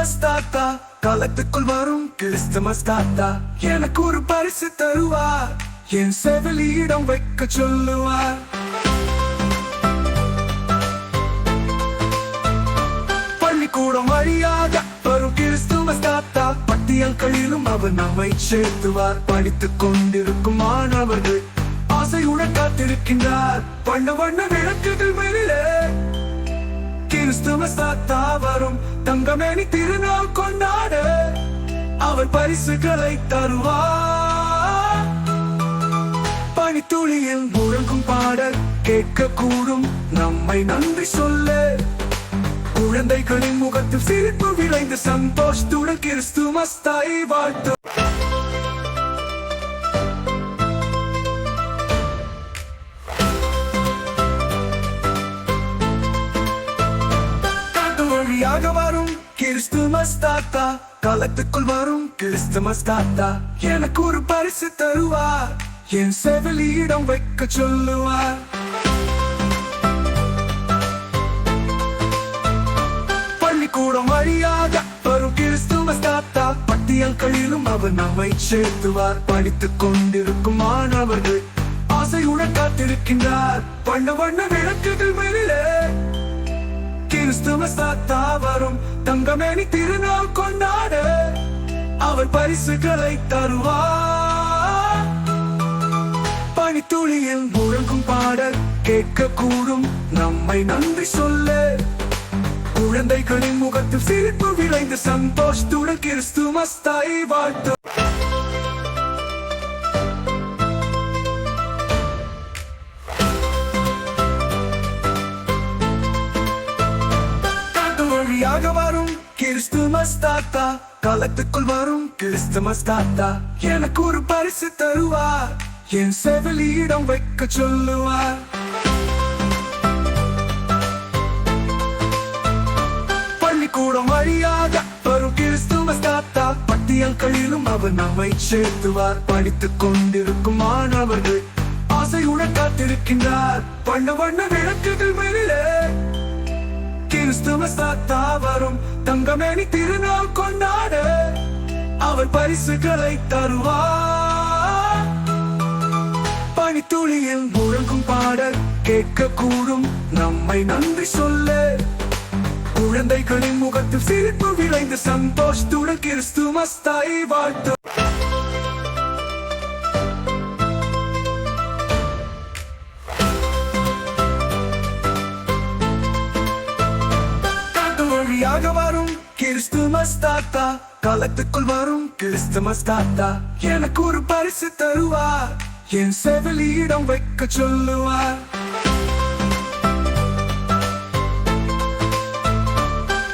Christmas தாத்தா, காலத்துக்குள் வரும் Christmas தாத்தா எனக்கு ஒரு பரிசு தருவார், என் செவிலியிடம் வைக்க சொல்லுவார். பள்ளிக்கூடம் வழியாக வரும் கிறிஸ்துமஸ் தாத்தா, பட்டியல்களிலும் அவர் நம்மை சேர்த்துவார். படித்துக் கொண்டிருக்கும் மாணவர்கள் ஆசையுடன் காத்திருக்கின்றார். வண்ண வண்ண விளக்குகள் மேலே கிறிஸ்துமஸ் தாத்தா வரும், தங்கமேனி திருநாள் கொண்டாட அவர் பரிசுகளை தருவார். பனித்துளியில் முழங்கும் பாடல் கேட்க கூடும் நம்மை நன்றி சொல்ல, குழந்தைகளின் முகத்தில் சிரிப்பு விளைந்து சந்தோஷத்துடன் கிறிஸ்துமஸ் தாயை வாழ்த்து. வரும் கிறிஸ்துமஸ் தாத்தா, காலத்துக்குள் வரும் கிறிஸ்துமஸ் தாத்தா எனக்கு ஒரு பரிசு தருவார், என் செவிலியிடம் வைக்க சொல்லுவார். பள்ளிக்கூடம் வழியாக வரும் கிறிஸ்துமஸ் தாத்தா, பட்டியல்களிலும் அவர் நம்மை சேர்த்துவார். படித்துக் கொண்டிருக்கும் மாணவர்கள் ஆசையுடன் காத்திருக்கின்றார். வண்ண வண்ண விளக்குகள் மேலே கிறிஸ்துமஸ் தாத்தா வரும், தங்கமேனி திருநாள் கொண்டாட அவர் பரிசுகளை தருவார். பனித்துளியில் முழங்கும் பாடல் கேட்க கூடும் நம்மை நன்றி சொல்ல, குழந்தைகளின் முகத்தில் சிரிப்பு விளைந்து சந்தோஷத்துடன் கிறிஸ்துமஸ் தாயை வாழ்த்து. வரும் கிறிஸ்துமஸ் தாத்தா, காலத்துக்குள் வரும் கிறிஸ்துமஸ் தாத்தா எனக்கு ஒரு பரிசு தருவார், என் செவிலியிடம் வைக்க சொல்லுவார். பள்ளிக்கூடம் வழியாக வரும் கிறிஸ்துமஸ் தாத்தா, பட்டியல்களிலும் அவர் நம்மை சேர்த்துவார். படித்துக் கொண்டிருக்கும் மாணவர்கள் ஆசையுடன் காத்திருக்கின்றார். வண்ண வண்ண விளக்குகள் மேலே கிறிஸ்துமஸ் தாத்தா வரும், தங்கமேனி திருநாள் கொண்டாட அவர் பரிசுகளை தருவார். பனித்துளியில் முழங்கும் பாடல் கேட்க கூடும் நம்மை நன்றி சொல்ல, குழந்தைகளின் முகத்தில் சிரிப்பு விளைந்து சந்தோஷத்துடன் கிறிஸ்துமஸ் தாயை வாழ்த்து. வரும் கிறிஸ்துமஸ் தாத்தா, காலத்துக்குள் வரும் கிறிஸ்துமஸ் தாத்தா எனக்கு ஒரு பரிசு தருவார், என் செவிலியிடம் வைக்க சொல்லுவார்.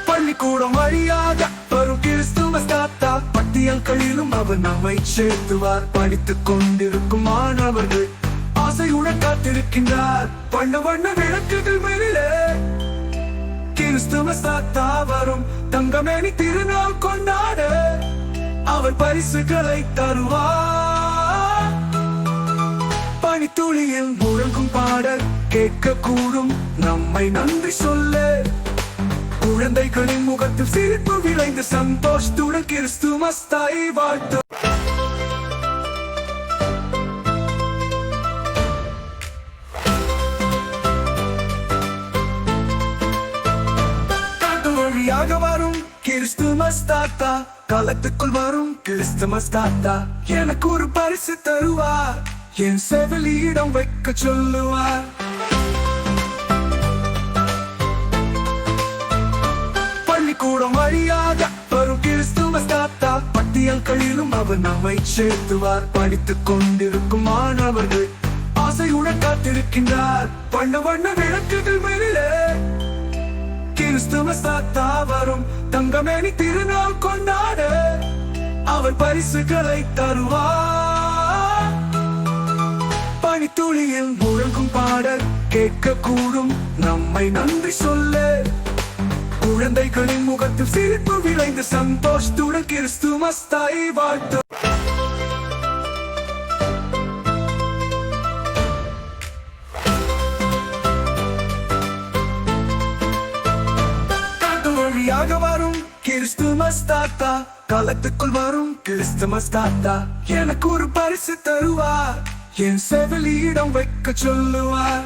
பள்ளிக்கூடம் வழியாக வரும் கிறிஸ்துமஸ் தாத்தா, பட்டியல்களிலும் அவர் நம்மை சேர்த்துவார். படித்துக் கொண்டிருக்கும் மாணவர்கள் ஆசையுடன் காத்திருக்கின்றார். வண்ண வண்ண விளக்குகள் மேலே கிறிஸ்துமஸ் தாத்தா வரும், தங்கமேனி திருநாள் கொண்டாட அவர் பரிசுகளை தருவார். பனித்துளியில் முழங்கும் பாடல் கேட்க கூடும் நம்மை நன்றி சொல்ல, குழந்தைகளின் முகத்தில் சிரிப்பு விளைந்து சந்தோஷத்துடன் கிறிஸ்துமஸ் தாயை வாழ்த்து. வரும் கிறிஸ்துமஸ் தாத்தா, காலத்துக்குள் வரும் கிறிஸ்துமஸ் தாத்தா எனக்கு ஒரு பரிசு தருவார், என் செவிலியிடம் வைக்க சொல்லுவார். பள்ளிக்கூடம் வழியாக வரும் கிறிஸ்துமஸ் தாத்தா, பட்டியல்களிலும் அவர் நம்மை சேர்த்துவார். படித்துக் கொண்டிருக்கும் மாணவர்கள் ஆசையுடன் காத்திருக்கின்றார். வண்ண வண்ண விளக்குகள் மேலே கிறிஸ்துமஸ் தாத்தா வரும், தங்கமேனி திருநாள் கொண்டாட அவர் பரிசுகளை தருவார். பனித்துளியில் முழங்கும் பாடல் கேட்க கூடும் நம்மை நன்றி சொல்ல, குழந்தைகளின் முகத்தில் சிரிப்பு விளைந்து சந்தோஷத்துடன் கிறிஸ்துமஸ் தாயை வாழ்த்து. வரும் கிறிஸ்துமஸ் தாத்தா காலத்துக்குள் வரும் கிறிஸ்துமஸ் தாத்தா எனக்கு ஒரு பரிசு தருவார் என் செவிலியிடம் வைக்க சொல்லுவார்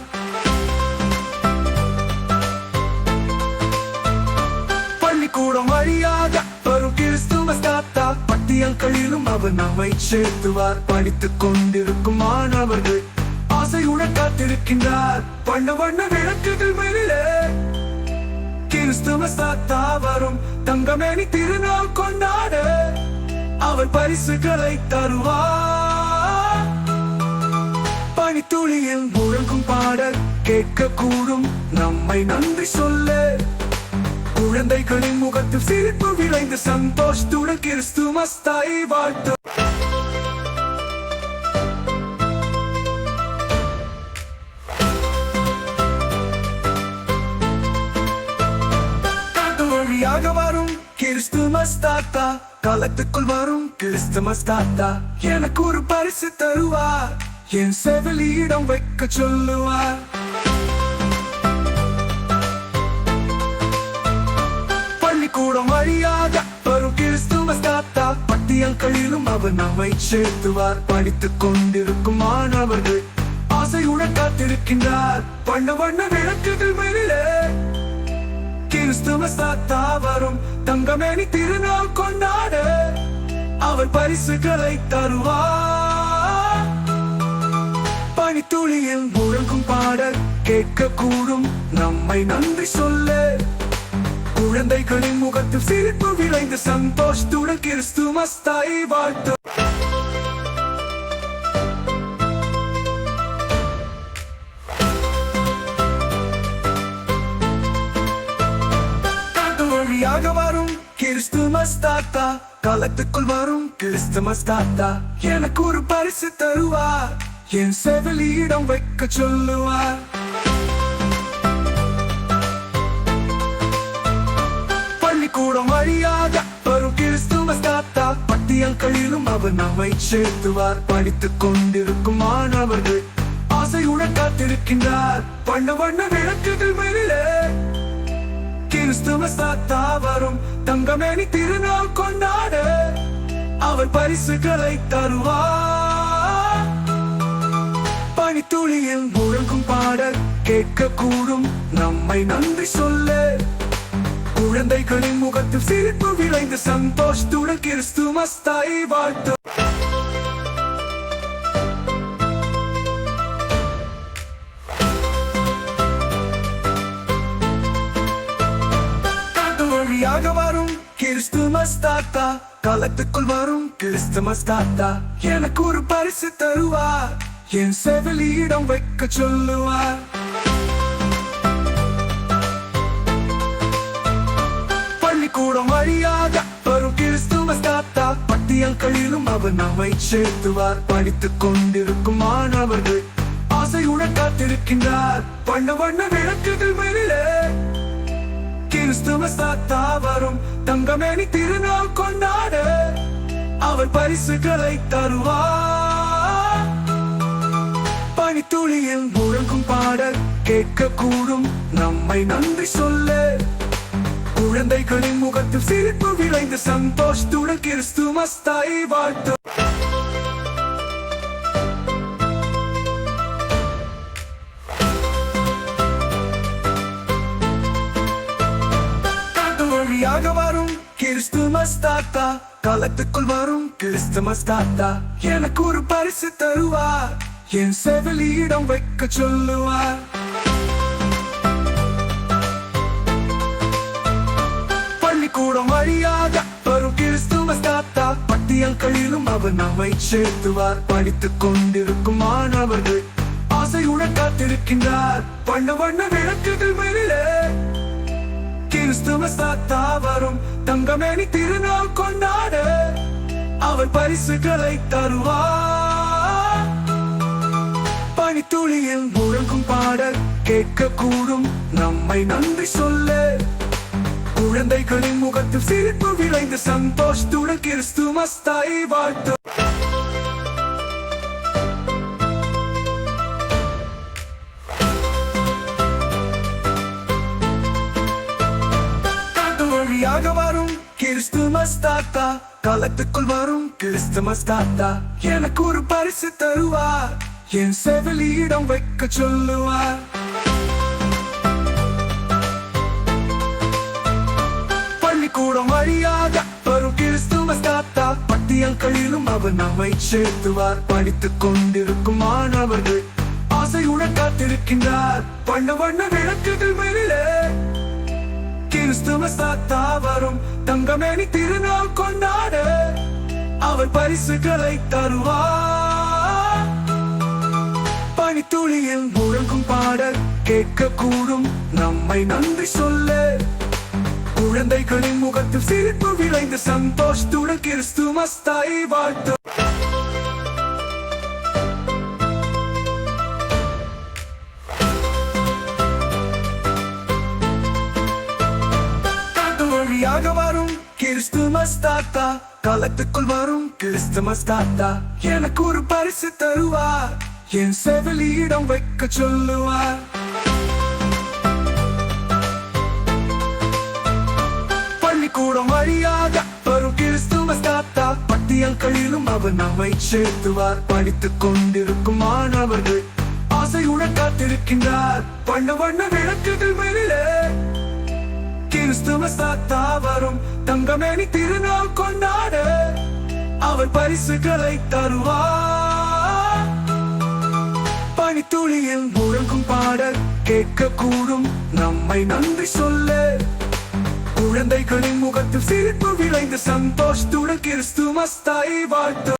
பள்ளிக்கூடம் வழியாக வரும் கிறிஸ்துமஸ் தாத்தா பட்டியல்களிலும் அவர் நம்மை சேர்த்துவார் படித்துக் கொண்டிருக்கும் மாணவர்கள் ஆசையுடன் காத்திருக்கின்றார் வண்ண வண்ண விளக்குகள் மேலே கிறிஸ்துமஸ் தாத்தா வரும் தங்கமேனி திருநாள் கொண்டாட அவர் பரிசுகளை தருவார் பனித்துளியில் முழங்கும் பாடல் கேட்க கூடும் நம்மை நன்றி சொல்ல குழந்தைகளின் முகத்தில் சிரிப்பு விளைந்து சந்தோஷத்துடன் கிறிஸ்துமஸ் தாயை வாழ்த்து வரும் கிறிஸ்துமஸ் தாத்தா காலத்துக்குள் வரும் கிறிஸ்துமஸ் தாத்தா எனக்கு ஒரு பரிசு தருவார் என் செவிலியிடம் வைக்க சொல்லுவார் பள்ளிக்கூடம் வழியாக வரும் கிறிஸ்துமஸ் தாத்தா பட்டியல்களிலும் அவர் நம்மை சேர்த்துவார் படித்துக் கொண்டிருக்கும் மாணவர்கள் ஆசையுடன் காத்திருக்கின்றார் வண்ண வண்ண விளக்குகள் மேலே கிறிஸ்துமஸ் தாத்தா வரும் தங்கமேனி திருநாள் கொண்டாட அவர் பரிசுகளை தருவார் பனித்துளியில் முழங்கும் பாடல் கேட்க கூடும் நம்மை நன்றி சொல்ல குழந்தைகளின் முகத்தில் சிரிப்பு விளைந்து சந்தோஷத்துடன் கிறிஸ்துமஸ் தாயை வாழ்த்து வரும் கிறிஸ்துமஸ் தாத்தா காலத்துக்குள் வரும் கிறிஸ்துமஸ் தாத்தா எனக்கு ஒரு பரிசு தருவார் என் செவிலியிடம் வைக்க சொல்லுவார் பள்ளிக்கூடம் வழியாக வரும் கிறிஸ்துமஸ் தாத்தா பட்டியல்களிலும் அவர் நம்மை சேர்த்துவார் படித்துக் கொண்டிருக்கும் மாணவர்கள் ஆசையுடன் காத்திருக்கின்றார் வண்ண வண்ண விளக்குகள் மேலே கிறிஸ்துமஸ் தாத்தா வரும் தங்கமேனி திருநாள் கொண்டாட அவர் பரிசுகளை தருவார் பனித்துளியில் முழங்கும் பாடல் கேட்க கூடும் நம்மை நன்றி சொல்ல குழந்தைகளின் முகத்தில் சிரிப்பு விளைந்து சந்தோஷத்துடன் கிறிஸ்துமஸ் தாயை வாழ்த்து வரும் கிறிஸ்துமஸ் தாத்தா காலத்துக்குள் வரும் கிறிஸ்துமஸ் தாத்தா எனக்கு ஒரு பரிசு தருவார் என் செவிலியிடம் வைக்க சொல்லுவார் பள்ளிக்கூடம் வழியாக வரும் கிறிஸ்துமஸ் தாத்தா பட்டியல்களிலும் அவர் நம்மை சேர்த்துவார் படித்துக் கொண்டிருக்கும் மாணவர்கள் ஆசையுடன் காத்திருக்கின்றார் வண்ண வண்ண விளக்குகள் மேலே கிறிஸ்துமஸ் தாத்தா வரும் தங்கமேனி திருநாள் கொண்டாட அவர் பரிசுகளை தருவார் பனித்துளியில் முழங்கும் பாடல் கேட்க கூடும் நம்மை நன்றி சொல்ல குழந்தைகளின் முகத்தில் சிரிப்பு விளைந்து சந்தோஷத்துடன் கிறிஸ்துமஸ் தாயை வாழ்த்து வரும் கிறிஸ்துமஸ் தாத்தா காலத்துக்குள் வரும் கிறிஸ்துமஸ் தாத்தா எனக்கு ஒரு பரிசு தருவார் என் செவிலியிடம் வைக்க சொல்லுவார் பள்ளிக்கூடம் வழியாக வரும் கிறிஸ்துமஸ் தாத்தா பட்டியல்களிலும் அவர் நம்மை சேர்த்துவார் படித்துக் கொண்டிருக்கும் மாணவர்கள் ஆசையுடன் காத்திருக்கின்றார் வண்ண வண்ண விளக்குகள் மேலே கிறிஸ்துமஸ் தாத்தா வரும் தங்கமேனி திருநாள் கொண்டாட அவர் பரிசுகளை தருவார் பனித்துளியில் முழங்கும் பாடல் கேட்க கூடும் நம்மை நன்றி சொல்ல குழந்தைகளின் முகத்தில் சிரிப்பு விளைந்து சந்தோஷத்துடன் கிறிஸ்துமஸ் தாயை வாழ்த்து வரும் கிறிஸ்துமஸ் கிறிஸ்துமஸ் தாத்தா காலத்துக்குள் வரும் கிறிஸ்துமஸ் தாத்தா எனக்கு ஒரு பரிசு தருவார் என் செவிலியிடம் வைக்க சொல்லுவார் பள்ளிக்கூடம் வழியாக வரும் கிறிஸ்துமஸ் தாத்தா பட்டியல்களிலும் அவர் நம்மை சேர்த்துவார் படித்துக் கொண்டிருக்கும் மாணவர்கள் ஆசையுடன் காத்திருக்கின்றார் வண்ண வண்ண விளக்குகள் மேலே கிறிஸ்துமஸ் தாத்தா வரும் தங்கமேனி திருநாள் கொண்டாட அவர் பரிசுகளை தருவார் பனித்துளியில் முழங்கும் பாடல் கேட்க கூடும் நம்மை நன்றி சொல்ல குழந்தைகளின் முகத்தில் சிரிப்பு விளைந்து சந்தோஷத்துடன் கிறிஸ்துமஸ் தாயை வாழ்த்து வழியாக வரும் கிறிஸ்துமஸ் தாத்தா காலத்துக்குள் வரும் கிறிஸ்துமஸ் தாத்தா எனக்கு ஒரு பரிசு தருவார் என் செவிலியிடம் வைக்க சொல்லுவார் பள்ளிக்கூடம் வழியாக வரும் கிறிஸ்துமஸ் தாத்தா பட்டியல்களிலும் அவர் நம்மை சேர்த்துவார் படித்துக் கொண்டிருக்கும் மாணவர்கள் ஆசையுடன் காத்திருக்கின்றார் வண்ண வண்ண விளக்குகள் மேலே கிறிஸ்துமஸ் தாத்தா வரும் தங்கமேனி திருநாள் கொண்டாட அவர் பரிசுகளை தருவார் பனித்துளியில் முழங்கும் பாடல் கேட்க கூடும் நம்மை நன்றி சொல்ல குழந்தைகளின் முகத்தில் சிரிப்பு விளைந்து சந்தோஷத்துடன் கிறிஸ்துமஸ் தாயை வாழ்த்து